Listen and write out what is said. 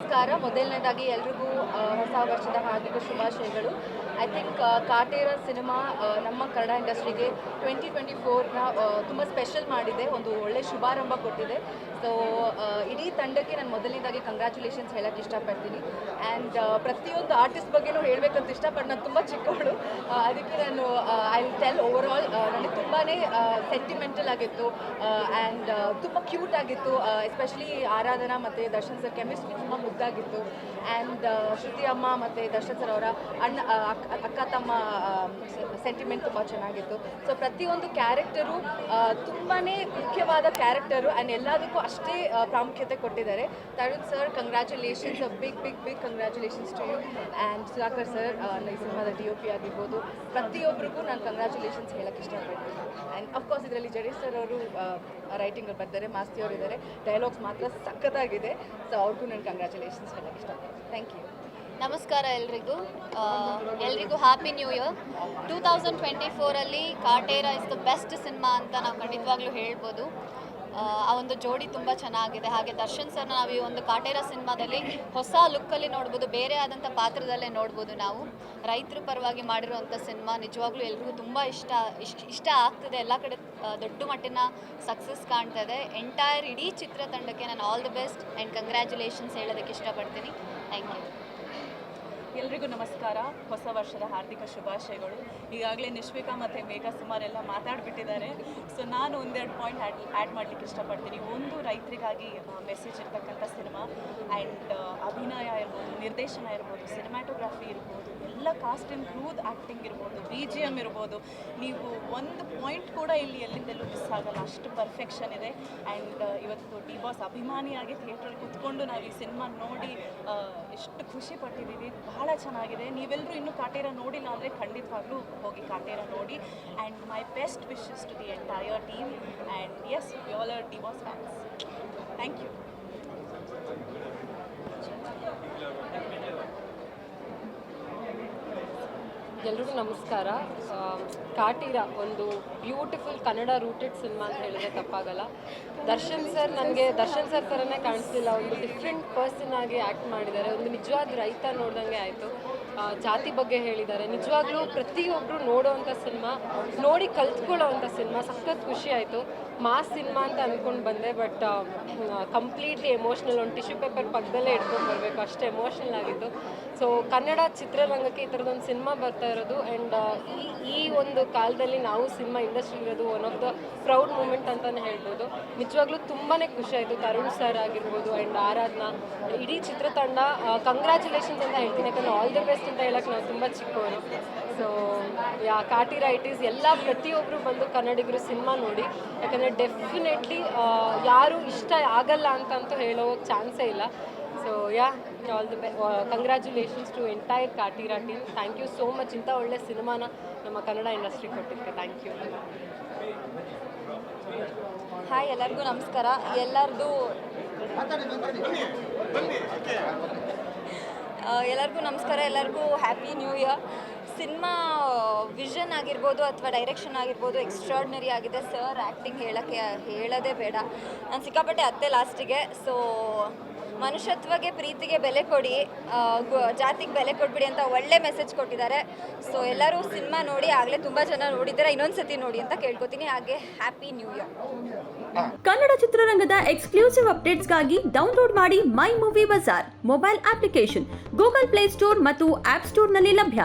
ನಮಸ್ಕಾರ. ಮೊದಲನೇದಾಗಿ ಎಲ್ರಿಗೂ ಹೊಸ ವರ್ಷದ ಹಾರ್ದಿಕ ಶುಭಾಶಯಗಳು. ಐ ಥಿಂಕ್ ಕಾಟೇರ ಸಿನಿಮಾ ನಮ್ಮ ಕನ್ನಡ ಇಂಡಸ್ಟ್ರಿಗೆ 2024ನ ತುಂಬ ಸ್ಪೆಷಲ್ ಮಾಡಿದೆ, ಒಂದು ಒಳ್ಳೆ ಶುಭಾರಂಭ ಕೊಟ್ಟಿದೆ. ಸೊ ಇಡೀ ತಂಡಕ್ಕೆ ನಾನು ಮೊದಲನೇದಾಗಿ ಕಂಗ್ರ್ಯಾಚುಲೇಷನ್ಸ್ ಹೇಳೋಕ್ಕೆ ಇಷ್ಟಪಡ್ತೀನಿ. ಆ್ಯಂಡ್ ಪ್ರತಿಯೊಂದು ಆರ್ಟಿಸ್ಟ್ ಬಗ್ಗೆನೂ ಹೇಳಬೇಕಂತ ಇಷ್ಟಪಟ್ಟು ನಾನು ತುಂಬ ಚಿಕ್ಕವಳು, ಅದಕ್ಕೆ ನಾನು I will tell over all ನನಗೆ ತುಂಬಾ ಸೆಂಟಿಮೆಂಟಲ್ ಆಗಿತ್ತು ಆ್ಯಂಡ್ ತುಂಬ ಕ್ಯೂಟ್ ಆಗಿತ್ತು. ಎಸ್ಪೆಷಲಿ ಆರಾಧನಾ ಮತ್ತು ದರ್ಶನ್ ಸರ್ ಕೆಮಿಸ್ಟ್ರಿ ತುಂಬ ಮುದ್ದಾಗಿತ್ತು. ಆ್ಯಂಡ್ ಶ್ರುತಿ ಅಮ್ಮ ಮತ್ತು ದರ್ಶನ್ ಸರ್ ಅವರ ಅಕ್ಕ ತಮ್ಮ ಸೆಂಟಿಮೆಂಟ್ ತುಂಬ ಚೆನ್ನಾಗಿತ್ತು. ಸೊ ಪ್ರತಿಯೊಂದು ಕ್ಯಾರೆಕ್ಟರು ತುಂಬಾ ಮುಖ್ಯವಾದ ಕ್ಯಾರೆಕ್ಟರು ಆ್ಯಂಡ್ ಎಲ್ಲದಕ್ಕೂ ಅಷ್ಟೇ ಪ್ರಾಮುಖ್ಯತೆ ಕೊಟ್ಟಿದ್ದಾರೆ. Tarun sir, congratulations, big congratulations to you. And Sudhakar sir, ಈ ಸಿನಿಮಾದ DOP ಆಗಿರ್ಬೋದು, ಪ್ರತಿಯೊಬ್ಬರಿಗೂ ನಾನು ಕಂಗ್ರ್ಯಾಚುಲೇಷನ್ಸ್ ಹೇಳೋಕ್ಕೆ ಇಷ್ಟಪಡ್ತೀನಿ. ಆ್ಯಂಡ್ ಅಫ್ಕೋರ್ಸ್ ಇದರಲ್ಲಿ ಜಡೇಶ್ ಸರ್ ಅವರು ರೈಟಿಂಗ್ ಬರ್ತಾರೆ, ಮಾಸ್ತಿ ಅವರು ಇದ್ದಾರೆ, ಡೈಲಾಗ್ಸ್ ಮಾತ್ರ ಸಖತ್ತಾಗಿದೆ. ಸೊ ಅವ್ರಿಗೂ ನಾನು ಕಂಗ್ರ್ಯಾಚುಲೇಷನ್ಸ್ ಹೇಳೋಕ್ಕೆ ಇಷ್ಟಪಡ್ತೀನಿ. Thank you. ನಮಸ್ಕಾರ ಎಲ್ರಿಗೂ ಹ್ಯಾಪಿ ನ್ಯೂ ಇಯರ್. 2024ಅಲ್ಲಿ Kaatera is the best cinema ಅಂತ ನಾವು ಖಂಡಿತವಾಗ್ಲೂ ಹೇಳ್ಬೋದು. ಆ ಒಂದು ಜೋಡಿ ತುಂಬ ಚೆನ್ನಾಗಿದೆ. ಹಾಗೆ ದರ್ಶನ್ ಸರ್ನ ನಾವು ಈ ಒಂದು ಕಾಟೇರ ಸಿನಿಮಾದಲ್ಲಿ ಹೊಸ ಲುಕ್ಕಲ್ಲಿ ನೋಡ್ಬೋದು, ಬೇರೆ ಆದಂಥ ಪಾತ್ರದಲ್ಲೇ ನೋಡ್ಬೋದು. ನಾವು ರೈತರ ಪರವಾಗಿ ಮಾಡಿರುವಂಥ ಸಿನಿಮಾ ನಿಜವಾಗ್ಲೂ ಎಲ್ರಿಗೂ ತುಂಬ ಇಷ್ಟ ಆಗ್ತದೆ. ಎಲ್ಲ ಕಡೆ ದೊಡ್ಡ ಮಟ್ಟಿನ ಸಕ್ಸಸ್ ಕಾಣ್ತಾ ಇದೆ. ಎಂಟೈರ್ ಇಡೀ ಚಿತ್ರತಂಡಕ್ಕೆ ನಾನು all the best and congratulations ಹೇಳೋದಕ್ಕೆ ಇಷ್ಟಪಡ್ತೀನಿ. Thank you. ಎಲ್ರಿಗೂ ನಮಸ್ಕಾರ. ಹೊಸ ವರ್ಷದ ಹಾರ್ದಿಕ ಶುಭಾಶಯಗಳು. ಈಗಾಗಲೇ ನಿಶ್ವಿಕಾ ಮತ್ತು ಮೇಘಾ ಸುಮಾರೆಲ್ಲ ಮಾತಾಡಿಬಿಟ್ಟಿದ್ದಾರೆ. ಸೊ ನಾನು ಒಂದೆರಡು ಪಾಯಿಂಟ್ ಆ್ಯಡ್ ಮಾಡಲಿಕ್ಕೆ ಇಷ್ಟಪಡ್ತೀನಿ. ಒಂದು, ರೈತರಿಗಾಗಿ ಮೆಸೇಜ್ ಇರ್ತಕ್ಕಂಥ ಸಿನಿಮಾ. ಆ್ಯಂಡ್ ಅಭಿನಯ ಇರ್ಬೋದು, ನಿರ್ದೇಶನ ಇರ್ಬೋದು, ಸಿನಿಮ್ಯಾಟೋಗ್ರಫಿ ಇರ್ಬೋದು, ಎಲ್ಲ ಕಾಸ್ಟ್ ಆ್ಯಂಡ್ ಕ್ರೂದ್ ಆ್ಯಕ್ಟಿಂಗ್ ಇರ್ಬೋದು, BGM ಇರ್ಬೋದು, ನೀವು ಒಂದು ಪಾಯಿಂಟ್ ಕೂಡ ಇಲ್ಲಿ ಎಲ್ಲಿಂದೆಲ್ಲೂ ಮಿಸ್ ಆಗಲ್ಲ, ಅಷ್ಟು ಪರ್ಫೆಕ್ಷನ್ ಇದೆ. ಆ್ಯಂಡ್ ಇವತ್ತು ಡಿ-ಬಾಸ್ ಅಭಿಮಾನಿಯಾಗಿ ಥಿಯೇಟ್ರಲ್ಲಿ ಕೂತ್ಕೊಂಡು ನಾವು ಈ ಸಿನಿಮಾ ನೋಡಿ ಎಷ್ಟು ಖುಷಿ ಪಟ್ಟಿದ್ದೀವಿ. ಬಹಳ ಚೆನ್ನಾಗಿದೆ. ನೀವೆಲ್ಲರೂ ಇನ್ನೂ ಕಾಟೇರ ನೋಡಿಲ್ಲ ಅಂದರೆ ಖಂಡಿತವಾಗ್ಲೂ ಹೋಗಿ ಕಾಟೇರ ನೋಡಿ. And my best wishes to the entire team. And yes, we all are D Boss fans. Thank you. ಎಲ್ರಿಗೂ ನಮಸ್ಕಾರ. ಕಾಟೇರ ಒಂದು ಬ್ಯೂಟಿಫುಲ್ ಕನ್ನಡ ರೂಟೆಡ್ ಸಿನಿಮಾ ಅಂತ ಹೇಳಿದ್ರೆ ತಪ್ಪಾಗಲ್ಲ. ದರ್ಶನ್ ಸರ್ ನನಗೆ ದರ್ಶನ್ ಸರ್ ಥರನೇ ಕಾಣಿಸ್ತಿಲ್ಲ, ಒಂದು ಡಿಫ್ರೆಂಟ್ ಪರ್ಸನ್ ಆಗಿ ಆ್ಯಕ್ಟ್ ಮಾಡಿದ್ದಾರೆ. ಒಂದು ನಿಜವಾದ ರೈತ ನೋಡ್ದಂಗೆ ಆಯಿತು. ಜಾತಿ ಬಗ್ಗೆ ಹೇಳಿದ್ದಾರೆ. ನಿಜವಾಗ್ಲೂ ಪ್ರತಿಯೊಬ್ಬರು ನೋಡೋವಂಥ ಸಿನಿಮಾ, ನೋಡಿ ಕಲ್ತ್ಕೊಳ್ಳೋವಂಥ ಸಿನಿಮಾ. ಸಖತ್ ಖುಷಿ ಆಯಿತು. ಮಾಸ್ ಸಿನಿಮಾ ಅಂತ ಅಂದ್ಕೊಂಡು ಬಂದೆ, ಬಟ್ ಕಂಪ್ಲೀಟ್ಲಿ ಎಮೋಷ್ನಲ್. ಒಂದು ಟಿಶ್ಯೂ ಪೇಪರ್ ಪಕ್ಕದಲ್ಲೇ ಇಟ್ಕೊಂಡು ಬರಬೇಕು, ಅಷ್ಟು ಎಮೋಷ್ನಲ್ ಆಗಿತ್ತು. ಸೊ ಕನ್ನಡ ಚಿತ್ರರಂಗಕ್ಕೆ ಈ ಥರದೊಂದು ಸಿನಿಮಾ ಬರ್ತಾ ಇರೋದು ಆ್ಯಂಡ್ ಈ ಒಂದು ಕಾಲದಲ್ಲಿ ನಾವು ಸಿನಿಮಾ ಇಂಡಸ್ಟ್ರಿ ಇರೋದು one of the proud moment ಅಂತಲೇ ಹೇಳ್ಬೋದು. ನಿಜವಾಗ್ಲೂ ತುಂಬಾ ಖುಷಿ ಆಯಿತು. ತರುಣ್ ಸರ್ ಆಗಿರ್ಬೋದು ಆ್ಯಂಡ್ ಆರಾಧನಾ, ಇಡೀ ಚಿತ್ರತಂಡ ಕಂಗ್ರ್ಯಾಚುಲೇಷನ್ಸ್ ಅಂತ ಹೇಳ್ತೀನಿ. ಯಾಕಂದರೆ ಆಲ್ ದಿ ಬೆಸ್ಟ್ ಅಂತ ಹೇಳೋಕ್ಕೆ ನಾವು ತುಂಬ ಚಿಕ್ಕವರು. ಸೊ ಕಾಟೇರ ಇಟ್ ಈಸ್ ಎಲ್ಲ ಪ್ರತಿಯೊಬ್ಬರು ಬಂದು ಕನ್ನಡಿಗರು ಸಿನಿಮಾ ನೋಡಿ. ಯಾಕಂದರೆ ಡೆಫಿನೆಟ್ಲಿ ಯಾರು ಇಷ್ಟ ಆಗಲ್ಲ ಅಂತಂತೂ ಹೇಳೋ ಚಾನ್ಸೇ ಇಲ್ಲ. So all the congratulations to entire Kaatera team. Thank you so much. ಇಂಥ ಒಳ್ಳೆ ಸಿನಿಮಾನ ನಮ್ಮ ಕನ್ನಡ ಇಂಡಸ್ಟ್ರಿ ಕೊಟ್ಟಿದ್ದಕ್ಕೆ ಥ್ಯಾಂಕ್ ಯು. ಹಾಯ್, ಎಲ್ಲರಿಗೂ ನಮಸ್ಕಾರ. ಎಲ್ಲರಿಗೂ ನಮಸ್ಕಾರ. ಎಲ್ಲರಿಗೂ happy new year. Cinema vision ಆಗಿರ್ಬೋದು ಅಥವಾ ಡೈರೆಕ್ಷನ್ ಆಗಿರ್ಬೋದು ಎಕ್ಸ್ಟ್ರಾರ್ಡಿನರಿ ಆಗಿದೆ. ಸರ್ ಆ್ಯಕ್ಟಿಂಗ್ ಹೇಳೋದೇ ಬೇಡ. ನಾನು ಸಿಕ್ಕಾಪಟ್ಟೆ ಅತ್ತೆ ಲಾಸ್ಟಿಗೆ. ಸೊ ಮನುಷ್ಯತ್ವಗೆ, ಪ್ರೀತಿಗೆ ಬೆಲೆ ಕೊಡಿ, ಜಾತಿಗೆ ಬೆಲೆ ಕೊಟ್ಬಿಡಿ ಅಂತ ಒಳ್ಳೆ ಮೆಸೇಜ್ ಕೊಟ್ಟಿದ್ದಾರೆ. ಸೊ ಎಲ್ಲರೂ ಸಿನಿಮಾ ನೋಡಿ, ಆಗಲೇ ತುಂಬ ಜನ ನೋಡಿದ್ದಾರೆ, ಇನ್ನೊಂದು ಸತಿ ನೋಡಿ ಅಂತ ಕೇಳ್ಕೊತೀನಿ. ಹಾಗೆ ಹ್ಯಾಪಿ ನ್ಯೂ ಇಯರ್. ಕನ್ನಡ ಚಿತ್ರರಂಗದ ಎಕ್ಸ್ಕ್ಲೂಸಿವ್ ಅಪ್ಡೇಟ್ಸ್ಗಾಗಿ ಡೌನ್ಲೋಡ್ ಮಾಡಿ My Movie Bazaar mobile application. Google Play Store ಮತ್ತು ಆಪ್ ಸ್ಟೋರ್ನಲ್ಲಿ ಲಭ್ಯ.